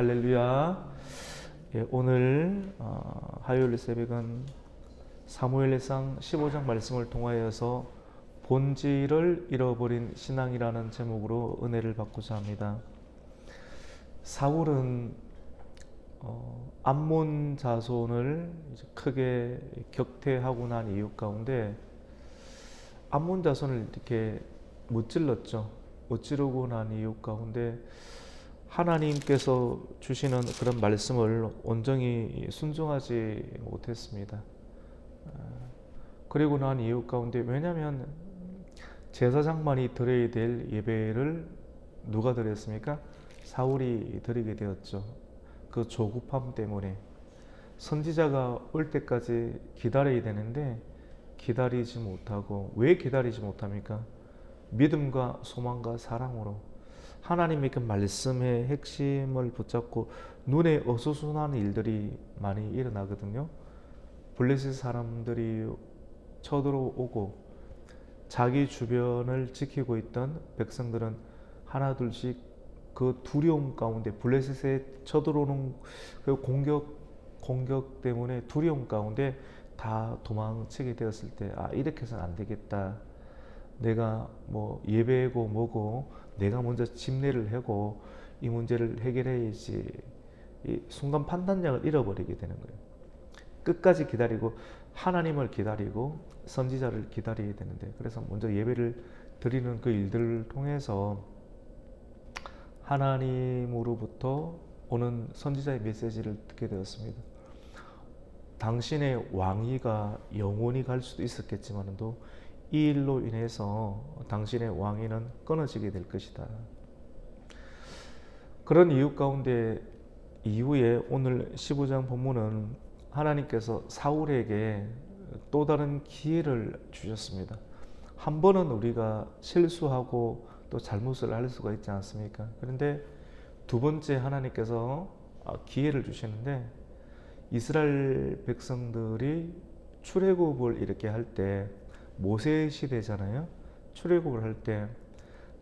할렐루야. 예, 오늘 화요일 새벽은 사무엘상 15장 말씀을 통하여서 본질을 잃어버린 신앙이라는 제목으로 은혜를 받고자 합니다. 사울은 암몬 자손을 크게 격퇴하고 난 이유 가운데 암몬 자손을 이렇게 무찔렀죠. 무찌르고 난 이유 가운데 하나님께서 주시는 그런 말씀을 온전히 순종하지 못했습니다. 그리고 난 이유 가운데 왜냐하면 제사장만이 드려야 될 예배를 누가 드렸습니까? 사울이 드리게 되었죠. 그 조급함 때문에 선지자가 올 때까지 기다려야 되는데 기다리지 못하고, 왜 기다리지 못합니까? 믿음과 소망과 사랑으로 하나님의 그 말씀의 핵심을 붙잡고 눈에 어수선한 일들이 많이 일어나거든요. 블레셋 사람들이 쳐들어오고 자기 주변을 지키고 있던 백성들은 하나둘씩 그 두려움 가운데, 블레셋에 쳐들어오는 그 공격 때문에 두려움 가운데 다 도망치게 되었을 때, 이렇게 해서는 안 되겠다. 내가 뭐 예배고 뭐고 내가 먼저 집례를 하고 이 문제를 해결해야지. 이 순간 판단력을 잃어버리게 되는 거예요. 끝까지 기다리고 하나님을 기다리고 선지자를 기다려야 되는데, 그래서 먼저 예배를 드리는 그 일들을 통해서 하나님으로부터 오는 선지자의 메시지를 듣게 되었습니다. 당신의 왕위가 영원히 갈 수도 있었겠지만도 이 일로 인해서 당신의 왕위는 끊어지게 될 것이다. 그런 이유 가운데 이후에 오늘 15장 본문은 하나님께서 사울에게 또 다른 기회를 주셨습니다. 한 번은 우리가 실수하고 또 잘못을 할 수가 있지 않습니까? 그런데 두 번째 하나님께서 기회를 주시는데, 이스라엘 백성들이 출애굽을 이렇게 할 때, 모세 시대잖아요. 출애굽을 할 때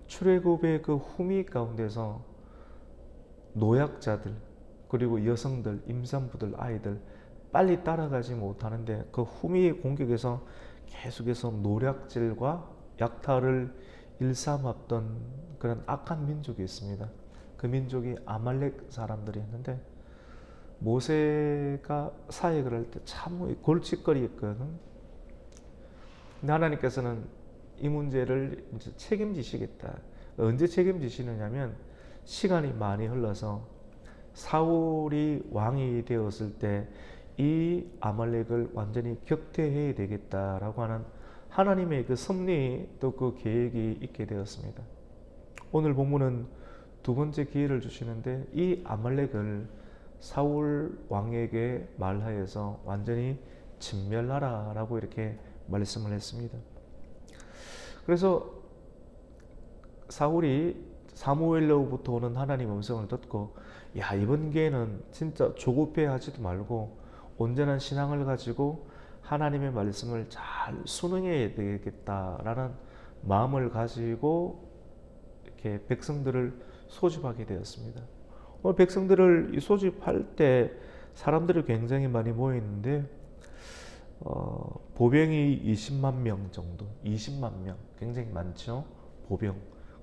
출애굽의 그 후미 가운데서 노약자들, 그리고 여성들, 임산부들, 아이들 빨리 따라가지 못하는데 그 후미의 공격에서 계속해서 노략질과 약탈을 일삼았던 그런 악한 민족이 있습니다. 그 민족이 아말렉 사람들이었는데, 모세가 사역을 할 때 참 골칫거리였거든. 근데 하나님께서는 이 문제를 이제 책임지시겠다. 언제 책임지시느냐면, 시간이 많이 흘러서 사울이 왕이 되었을 때 이 아말렉을 완전히 격퇴해야 되겠다라고 하는 하나님의 그 섭리, 또 그 계획이 있게 되었습니다. 오늘 본문은 두 번째 기회를 주시는데, 이 아말렉을 사울 왕에게 말하여서 완전히 진멸하라 라고 이렇게 말씀을 했습니다. 그래서 사울이 사무엘로부터 오는 하나님 음성을 듣고, 이번 기회는 진짜 조급해 하지도 말고 온전한 신앙을 가지고 하나님의 말씀을 잘 순응해야 되겠다라는 마음을 가지고 이렇게 백성들을 소집하게 되었습니다. 오늘 백성들을 소집할 때 사람들이 굉장히 많이 모여 있는데, 보병이 20만 명 정도, 20만 명, 굉장히 많죠. 보병.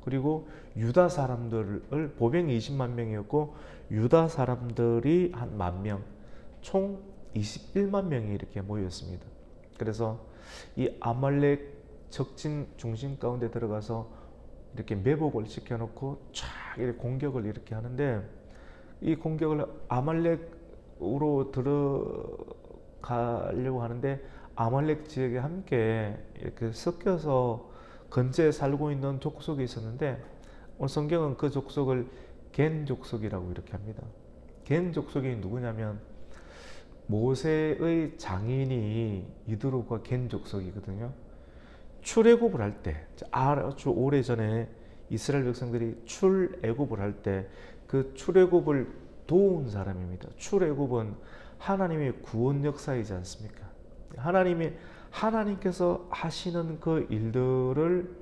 그리고 유다 사람들을, 보병이 20만 명이었고 유다 사람들이 한 10,000명, 총 21만 명이 이렇게 모였습니다. 그래서 이 아말렉 적진 중심 가운데 들어가서 이렇게 매복을 시켜놓고 쫙 이렇게 공격을 이렇게 하는데, 이 공격을 아말렉으로 들어가려고 하는데, 아말렉 지역에 함께 이렇게 섞여서 근처에 살고 있는 족속이 있었는데, 오늘 성경은 그 족속을 겐 족속이라고 이렇게 합니다. 겐 족속이 누구냐면 모세의 장인이 이드로가 겐 족속이거든요. 출애굽을 할 때, 아주 오래전에 이스라엘 백성들이 출애굽을 할 때 그 출애굽을 도운 사람입니다. 출애굽은 하나님의 구원 역사이지 않습니까? 하나님께서 하시는 그 일들을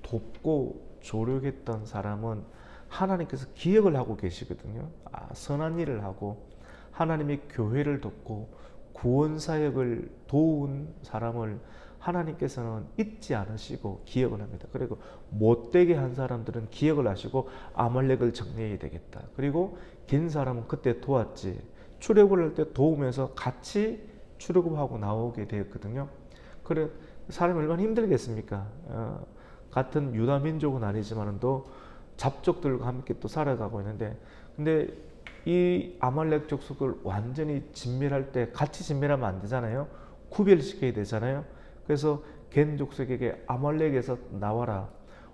돕고 조력했던 사람은 하나님께서 기억을 하고 계시거든요. 선한 일을 하고 하나님의 교회를 돕고 구원 사역을 도운 사람을 하나님께서는 잊지 않으시고 기억을 합니다. 그리고 못되게 한 사람들은 기억을 하시고 아말렉을 정리해야 되겠다. 그리고 긴 사람은 그때 도왔지. 출애굽을 할 때 도우면서 같이 출애굽하고 나오게 되었거든요. 그래 사람이 얼마나 힘들겠습니까? 같은 유다 민족은 아니지만 또 잡족들과 함께 또 살아가고 있는데, 근데 이 아말렉 족속을 완전히 진멸할 때 같이 진멸하면 안 되잖아요. 구별시켜야 되잖아요. 그래서 겐 족속에게 아말렉에서 나와라.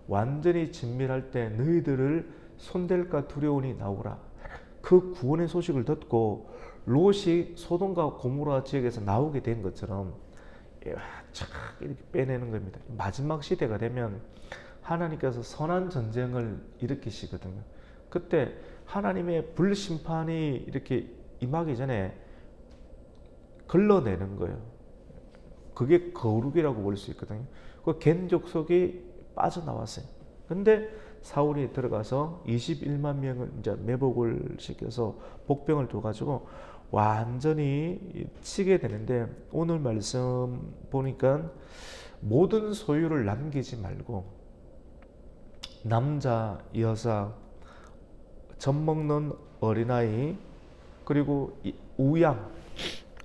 완전히 진멸할 때 너희들을 손댈까 두려우니 나오라. 그 구원의 소식을 듣고 롯이 소돔과 고모라 지역에서 나오게 된 것처럼 착 이렇게 빼내는 겁니다. 마지막 시대가 되면 하나님께서 선한 전쟁을 일으키시거든요. 그때 하나님의 불심판이 이렇게 임하기 전에 걸러내는 거예요. 그게 거룩이라고 볼 수 있거든요. 그 겐 족속이 빠져나왔어요. 근데 사울이 들어가서 21만 명을 이제 매복을 시켜서 복병을 둬가지고 완전히 치게 되는데, 오늘 말씀 보니까 모든 소유를 남기지 말고 남자, 여자, 젖 먹는 어린아이, 그리고 우양,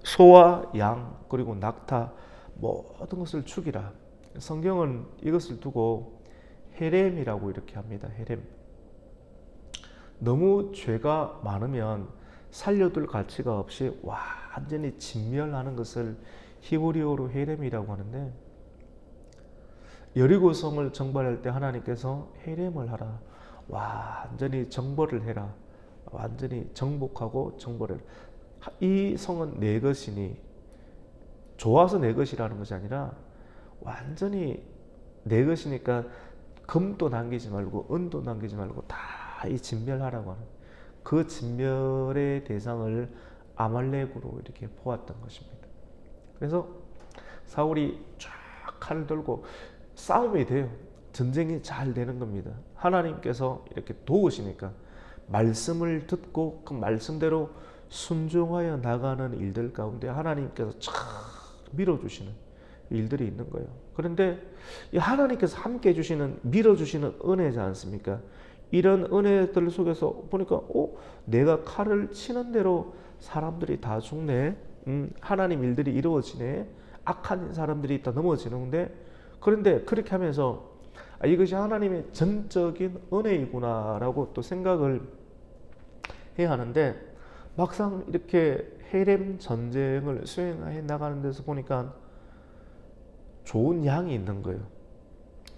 소와 양, 그리고 낙타 모든 것을 죽이라. 성경은 이것을 두고 헤렘이라고 이렇게 합니다. 헤렘. 너무 죄가 많으면 살려둘 가치가 없이 완전히 진멸하는 것을 히브리어로 헤렘이라고 하는데, 여리고성을 정벌할 때 하나님께서 헤렘을 하라. 완전히 정벌을 해라. 완전히 정복하고 정벌을 해라. 이 성은 내 것이니, 좋아서 내 것이라는 것이 아니라 완전히 내 것이니까 금도 남기지 말고 은도 남기지 말고 다 이 진멸하라고 하는, 그 진멸의 대상을 아말렉으로 이렇게 보았던 것입니다. 그래서 사울이 쫙 칼을 들고 싸움이 돼요. 전쟁이 잘 되는 겁니다. 하나님께서 이렇게 도우시니까 말씀을 듣고 그 말씀대로 순종하여 나가는 일들 가운데 하나님께서 쫙 밀어주시는 일들이 있는 거예요. 그런데 이 하나님께서 함께 해주시는, 밀어주시는 은혜지 않습니까? 이런 은혜들 속에서 보니까 내가 칼을 치는 대로 사람들이 다 죽네. 하나님 일들이 이루어지네. 악한 사람들이 다 넘어지는데, 그런데 그렇게 하면서 이것이 하나님의 전적인 은혜이구나라고 또 생각을 해야 하는데, 막상 이렇게 헤렘 전쟁을 수행해 나가는 데서 보니까 좋은 양이 있는 거예요.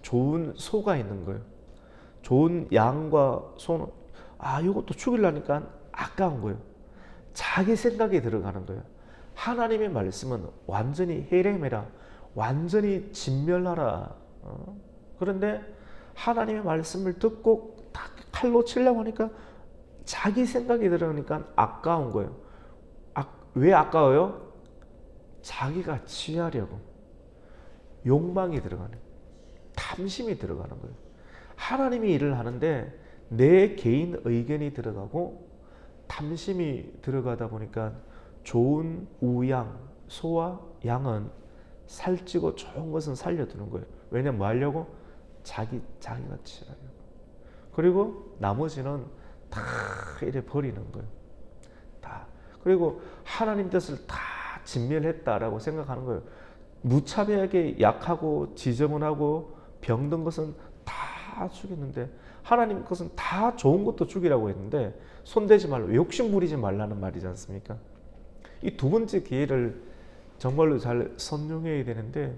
좋은 소가 있는 거예요. 좋은 양과 소는 이것도 죽이려니까 아까운 거예요. 자기 생각이 들어가는 거예요. 하나님의 말씀은 완전히 헤렘해라. 완전히 진멸하라. 그런데 하나님의 말씀을 듣고 딱 칼로 치려고 하니까 자기 생각이 들어가니까 아까운 거예요. 왜 아까워요? 자기가 취하려고 욕망이 들어가는, 탐심이 들어가는 거예요. 하나님이 일을 하는데 내 개인 의견이 들어가고 탐심이 들어가다 보니까 좋은 우양, 소와 양은 살찌고 좋은 것은 살려두는 거예요. 왜냐면 뭐 하려고? 자기가 취하려고. 그리고 나머지는 다 이래 버리는 거예요. 다. 그리고 하나님 뜻을 다 진멸했다라고 생각하는 거예요. 무차별하게 약하고 지저분하고 병든 것은 다 죽였는데, 하나님 것은 다 좋은 것도 죽이라고 했는데 손대지 말고 욕심 부리지 말라는 말이지 않습니까? 이 두 번째 기회를 정말로 잘 선용해야 되는데,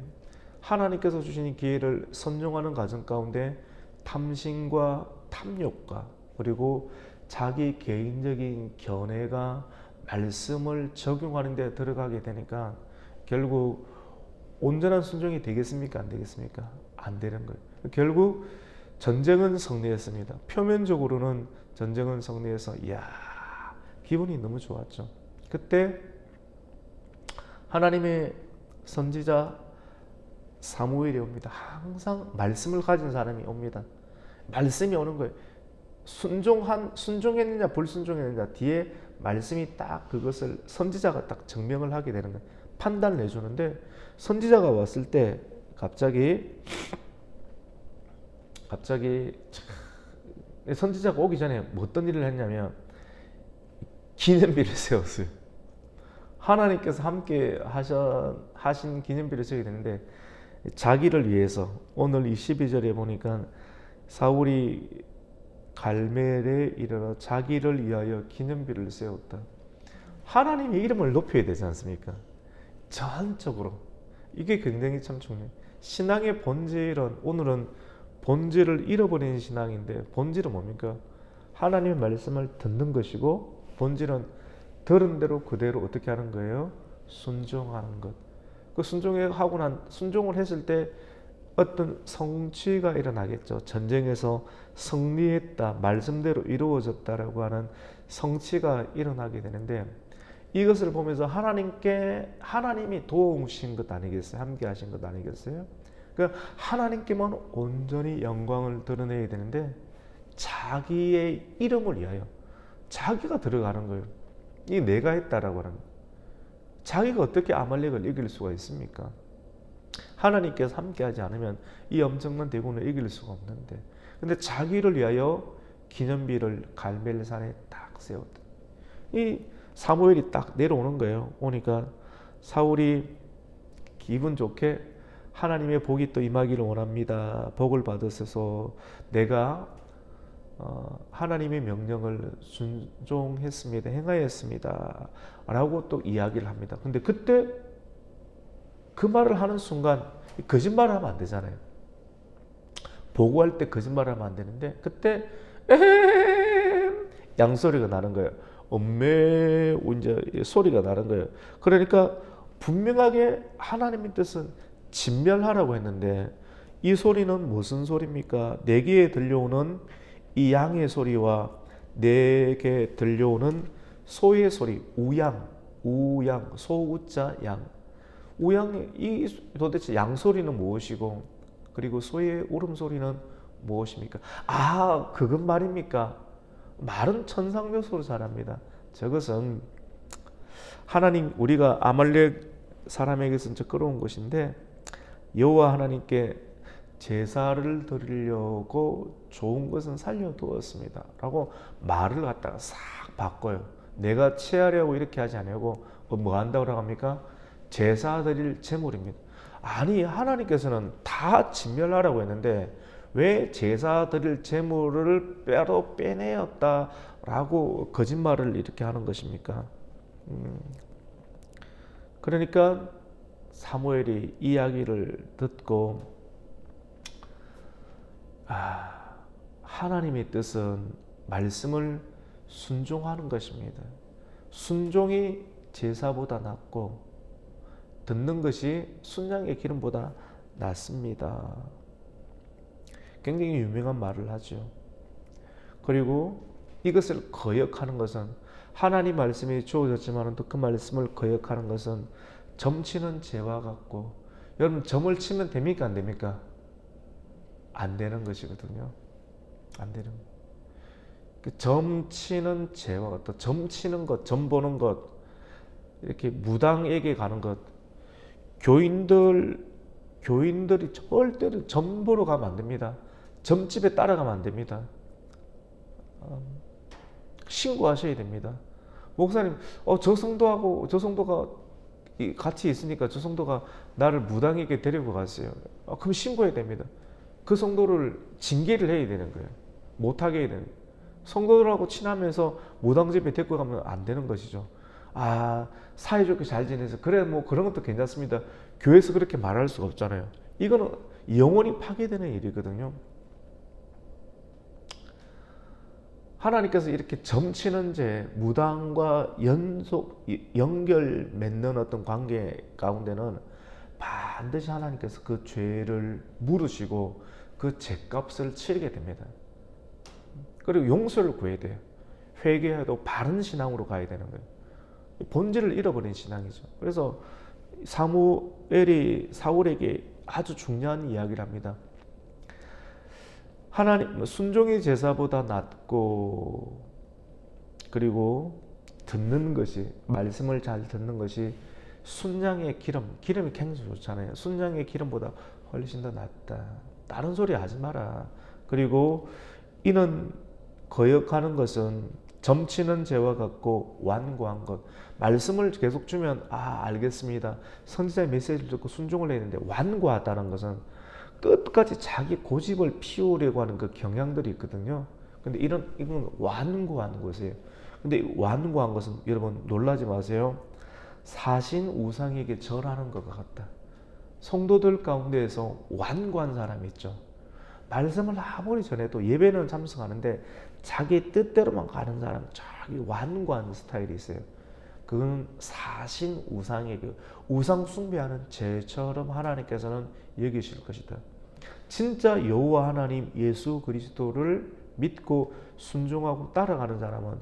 하나님께서 주신 기회를 선용하는 과정 가운데 탐심과 탐욕과 그리고 자기 개인적인 견해가 말씀을 적용하는 데 들어가게 되니까 결국 온전한 순종이 되겠습니까? 안 되겠습니까? 안 되는 거예요. 결국 전쟁은 승리했습니다. 표면적으로는 전쟁은 승리해서 기분이 너무 좋았죠. 그때 하나님의 선지자 사무엘이 옵니다. 항상 말씀을 가진 사람이 옵니다. 말씀이 오는 거예요. 순종했느냐 불순종했느냐 뒤에 말씀이 딱 그것을 선지자가 딱 증명을 하게 되는 거예요. 판단을 해주는데 선지자가 왔을 때 갑자기 선지자가 오기 전에 어떤 일을 했냐면 기념비를 세웠어요. 하나님께서 함께 하신 기념비를 세우게 되는데 자기를 위해서 오늘 이 12절에 보니까 사울이 갈멜에 이르러 자기를 위하여 기념비를 세웠다. 하나님의 이름을 높여야 되지 않습니까? 전적으로. 이게 굉장히 참 중요해요. 신앙의 본질은 오늘은 본질을 잃어버린 신앙인데 본질은 뭡니까? 하나님의 말씀을 듣는 것이고 본질은 들은 대로 그대로 어떻게 하는 거예요? 순종하는 것. 그 순종을 했을 때 어떤 성취가 일어나겠죠. 전쟁에서 승리했다, 말씀대로 이루어졌다라고 하는 성취가 일어나게 되는데 이것을 보면서 하나님이 도우신 것 아니겠어요? 함께 하신 것 아니겠어요? 그러니까 하나님께만 온전히 영광을 드러내야 되는데 자기의 이름을 위하여 자기가 들어가는 거예요. 이게 내가 했다라고 하는 거예요. 자기가 어떻게 아말렉을 이길 수가 있습니까? 하나님께서 함께하지 않으면 이 엄청난 대군을 이길 수가 없는데 근데 자기를 위하여 기념비를 갈멜산에 딱 세웠다. 이 사무엘이 딱 내려오는 거예요. 오니까 사울이 기분 좋게 하나님의 복이 또 임하기를 원합니다. 복을 받으소서. 내가 하나님의 명령을 순종했습니다. 행하였습니다. 라고 또 이야기를 합니다. 근데 그때 그 말을 하는 순간 거짓말을 하면 안 되잖아요. 보고할 때 거짓말을 하면 안 되는데 그때 양소리가 나는 거예요. 엄매 이제 소리가 나는 거예요. 그러니까 분명하게 하나님의 뜻은 진멸하라고 했는데 이 소리는 무슨 소리입니까? 내 귀에 들려오는 이 양의 소리와 내게 들려오는 소의 소리, 우양, 소우자 양. 우양이 도대체 양소리는 무엇이고 그리고 소의 울음소리는 무엇입니까? 아, 그것 말입니까? 말은 천상묘소로 잘합니다. 저것은 하나님 우리가 아말렉 사람에게서 끌어온 것인데 여호와 하나님께 제사를 드리려고 좋은 것은 살려두었습니다. 라고 말을 갖다가 싹 바꿔요. 내가 취하려고 이렇게 하지 않고 뭐 한다고 합니까? 제사 드릴 제물입니다. 아니 하나님께서는 다 진멸하라고 했는데 왜 제사 드릴 제물을 빼내었다라고 거짓말을 이렇게 하는 것입니까? 그러니까 사무엘이 이야기를 듣고 하나님의 뜻은 말씀을 순종하는 것입니다. 순종이 제사보다 낫고 듣는 것이 순양의 기름보다 낫습니다. 굉장히 유명한 말을 하죠. 그리고 이것을 거역하는 것은 하나님 말씀이 주어졌지만 또 그 말씀을 거역하는 것은 점치는 죄와 같고 여러분 점을 치면 됩니까 안 됩니까? 안 되는 것이거든요. 안 되는 것. 점치는 죄와 같다. 점치는 것, 점보는 것, 이렇게 무당에게 가는 것. 교인들이 절대로 점보러 가면 안 됩니다. 점집에 따라가면 안 됩니다. 신고하셔야 됩니다. 목사님, 저 성도하고 저 성도가 같이 있으니까 저 성도가 나를 무당에게 데리고 갔어요. 그럼 신고해야 됩니다. 그 성도를 징계를 해야 되는 거예요. 못하게 해야 되는 거예요. 성도들하고 친하면서 무당집에 데리고 가면 안 되는 것이죠. 사이좋게 잘 지내서 그래 뭐 그런 것도 괜찮습니다. 교회에서 그렇게 말할 수가 없잖아요. 이거는 영원히 파괴되는 일이거든요. 하나님께서 이렇게 점치는 죄, 무당과 연결 맺는 어떤 관계 가운데는 반드시 하나님께서 그 죄를 물으시고 그 죄값을 치르게 됩니다. 그리고 용서를 구해야 돼요. 회개해도 바른 신앙으로 가야 되는 거예요. 본질을 잃어버린 신앙이죠. 그래서 사무엘이 사울에게 아주 중요한 이야기를 합니다. 하나님 순종이 제사보다 낫고, 그리고 듣는 것이, 말씀을 잘 듣는 것이 순양의 기름이 굉장히 좋잖아요. 순양의 기름보다 훨씬 더 낫다. 다른 소리 하지 마라. 그리고 이는 거역하는 것은 점치는 죄와 같고 완고한 것. 말씀을 계속 주면 알겠습니다. 선지자의 메시지를 듣고 순종을 해야 되는데, 완고하다는 것은 끝까지 자기 고집을 피우려고 하는 그 경향들이 있거든요. 근데 이건 완고한 것이에요. 근데 완고한 것은 여러분 놀라지 마세요. 사신 우상에게 절하는 것과 같다. 성도들 가운데에서 완고한 사람이 있죠. 말씀을 아무리 전해도 예배는 참석하는데 자기 뜻대로만 가는 사람, 자기 완고한 스타일이 있어요. 그건 사신 우상의 우상 숭배하는 죄처럼 하나님께서는 여기실 것이다. 진짜 여호와 하나님 예수 그리스도를 믿고 순종하고 따라가는 사람은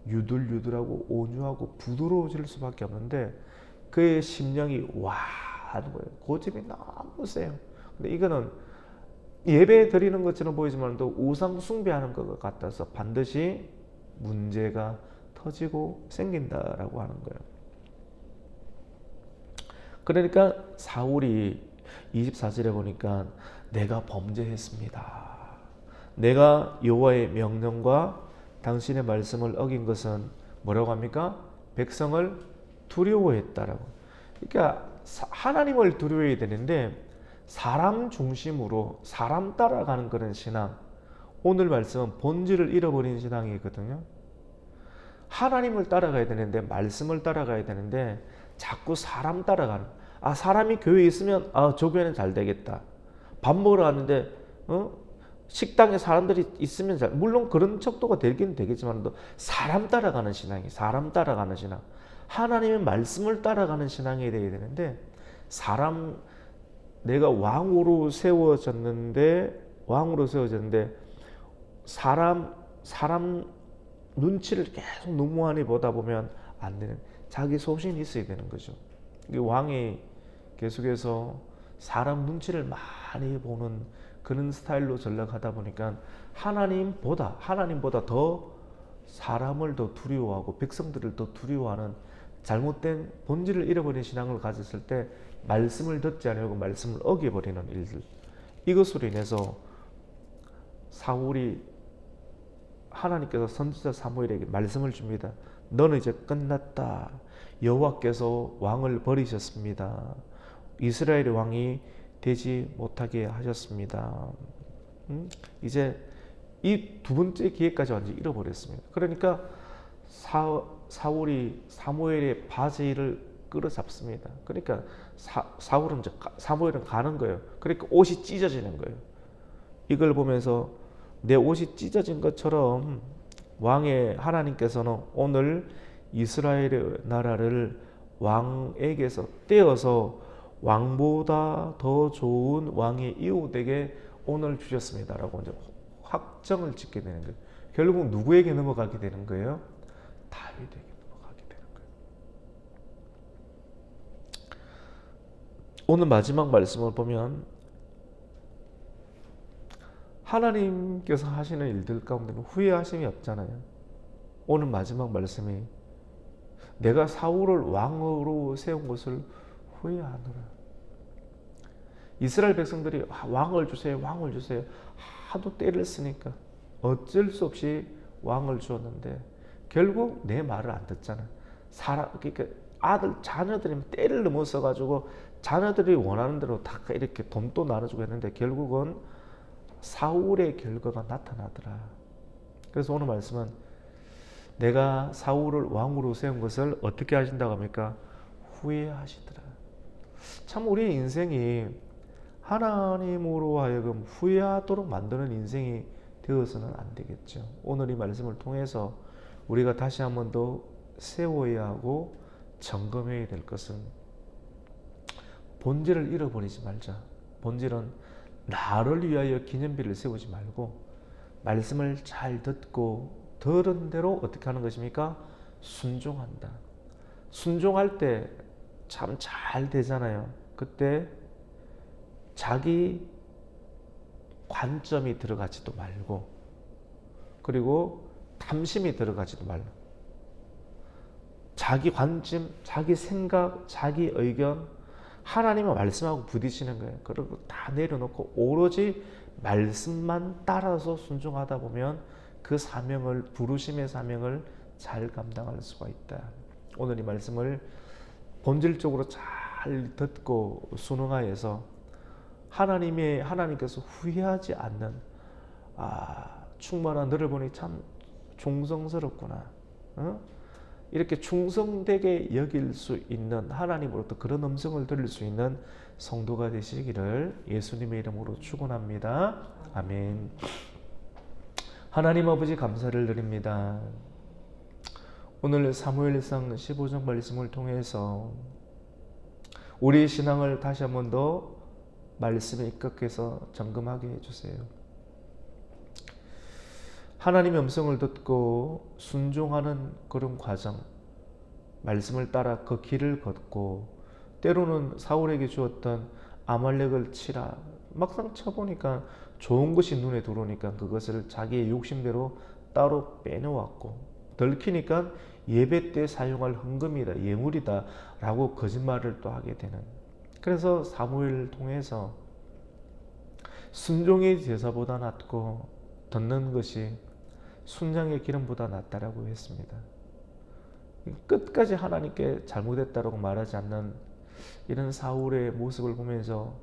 유들유들하고 온유하고 부드러워질 수밖에 없는데, 그의 심령이 하는 거예요. 고집이 너무 세요. 근데 이거는 예배 드리는 것처럼 보이지만 또 우상 숭배하는 것 같아서 반드시 문제가 터지고 생긴다라고 하는 거예요. 그러니까 사울이 24절에 보니까 내가 범죄했습니다. 내가 여호와의 명령과 당신의 말씀을 어긴 것은 뭐라고 합니까? 백성을 두려워했다라고. 그러니까 하나님을 두려워해야 되는데 사람 중심으로 사람 따라가는 그런 신앙, 오늘 말씀은 본질을 잃어버린 신앙이거든요. 하나님을 따라가야 되는데, 말씀을 따라가야 되는데 자꾸 사람 따라가는, 사람이 교회에 있으면 저 교회는 잘 되겠다. 밥 먹으러 갔는데 식당에 사람들이 있으면 물론 그런 척도가 되긴 되겠지만 사람 따라가는 신앙이, 사람 따라가는 신앙, 하나님의 말씀을 따라가는 신앙이 되어야 되는데, 내가 왕으로 세워졌는데 사람 눈치를 계속 너무하니 보다 보면 안 되는, 자기 소신이 있어야 되는 거죠. 왕이 계속해서 사람 눈치를 많이 보는 그런 스타일로 전락하다 보니까 하나님보다 더 사람을 더 두려워하고 백성들을 더 두려워하는 잘못된 본질을 잃어버린 신앙을 가졌을 때 말씀을 듣지 않으려고 말씀을 어겨버리는 일들, 이것으로 인해서 사울이, 하나님께서 선지자 사무엘에게 말씀을 줍니다. 너는 이제 끝났다. 여호와께서 왕을 버리셨습니다. 이스라엘의 왕이 되지 못하게 하셨습니다. 이제 이 두 번째 기회까지 완전히 잃어버렸습니다. 그러니까 사울이 사무엘의 바지를 끌어잡습니다. 그러니까 사무엘은 가는 거예요. 그러니까 옷이 찢어지는 거예요. 이걸 보면서 내 옷이 찢어진 것처럼 왕의 하나님께서는 오늘 이스라엘의 나라를 왕에게서 떼어서 왕보다 더 좋은 왕의 이웃에게 오늘 주셨습니다라고 이제 확정을 짓게 되는 거예요. 결국 누구에게 넘어가게 되는 거예요? 다윗에게 넘어가게 되는 거예요. 오늘 마지막 말씀을 보면 하나님께서 하시는 일들 가운데는 후회하심이 없잖아요. 오늘 마지막 말씀이 내가 사울을 왕으로 세운 것을 후회하노라. 이스라엘 백성들이 왕을 주세요, 왕을 주세요 하도 때를 쓰니까 어쩔 수 없이 왕을 주었는데 결국 내 말을 안 듣잖아. 그러니까 자녀들이 때를 넘어서 가지고 자녀들이 원하는 대로 다 이렇게 돈도 나눠주고 했는데 결국은 사울의 결과가 나타나더라. 그래서 오늘 말씀은 내가 사울을 왕으로 세운 것을 어떻게 하신다고 합니까? 후회하시더라. 참 우리의 인생이 하나님으로 하여금 후회하도록 만드는 인생이 되어서는 안 되겠죠. 오늘 이 말씀을 통해서 우리가 다시 한 번 더 세워야 하고 점검해야 될 것은 본질을 잃어버리지 말자. 본질은 나를 위하여 기념비를 세우지 말고 말씀을 잘 듣고 들은 대로 어떻게 하는 것입니까? 순종한다. 순종할 때 참 잘 되잖아요. 그때 자기 관점이 들어가지도 말고, 그리고 탐심이 들어가지도 말고, 자기 관점, 자기 생각, 자기 의견, 하나님의 말씀하고 부딪히는 거예요. 그리고 다 내려놓고 오로지 말씀만 따라서 순종하다 보면 그 사명을, 부르심의 사명을 잘 감당할 수가 있다. 오늘 이 말씀을 본질적으로 잘 듣고 순응하여서 하나님께서 후회하지 않는, 충만한 너를 보니 참 충성스럽구나, 이렇게 충성되게 여길 수 있는, 하나님으로부터 그런 음성을 들을 수 있는 성도가 되시기를 예수님의 이름으로 축원합니다. 아멘. 하나님 아버지 감사를 드립니다. 오늘 사무엘상 15장 말씀을 통해서 우리의 신앙을 다시 한 번 더 말씀에 입각해서 점검하게 해주세요. 하나님의 음성을 듣고 순종하는 그런 과정, 말씀을 따라 그 길을 걷고, 때로는 사울에게 주었던 아말렉을 치라, 막상 쳐보니까 좋은 것이 눈에 들어오니까 그것을 자기의 욕심대로 따로 빼놓았고, 들키니까 예배 때 사용할 헌금이다, 예물이다 라고 거짓말을 또 하게 되는, 그래서 사무엘을 통해서 순종의 제사보다 낫고 듣는 것이 순양의 기름보다 낫다라고 했습니다. 끝까지 하나님께 잘못했다라고 말하지 않는 이런 사울의 모습을 보면서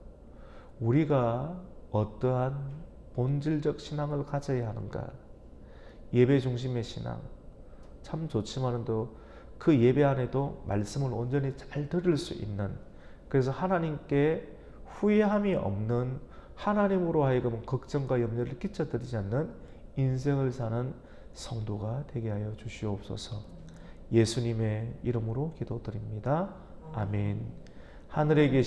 우리가 어떠한 본질적 신앙을 가져야 하는가, 예배 중심의 신앙 참 좋지만 또 그 예배 안에도 말씀을 온전히 잘 들을 수 있는, 그래서 하나님께 후회함이 없는, 하나님으로 하여금 걱정과 염려를 끼쳐드리지 않는 인생을 사는 성도가 되게 하여 주시옵소서. 예수님의 이름으로 기도드립니다. 아멘. 하늘에 계신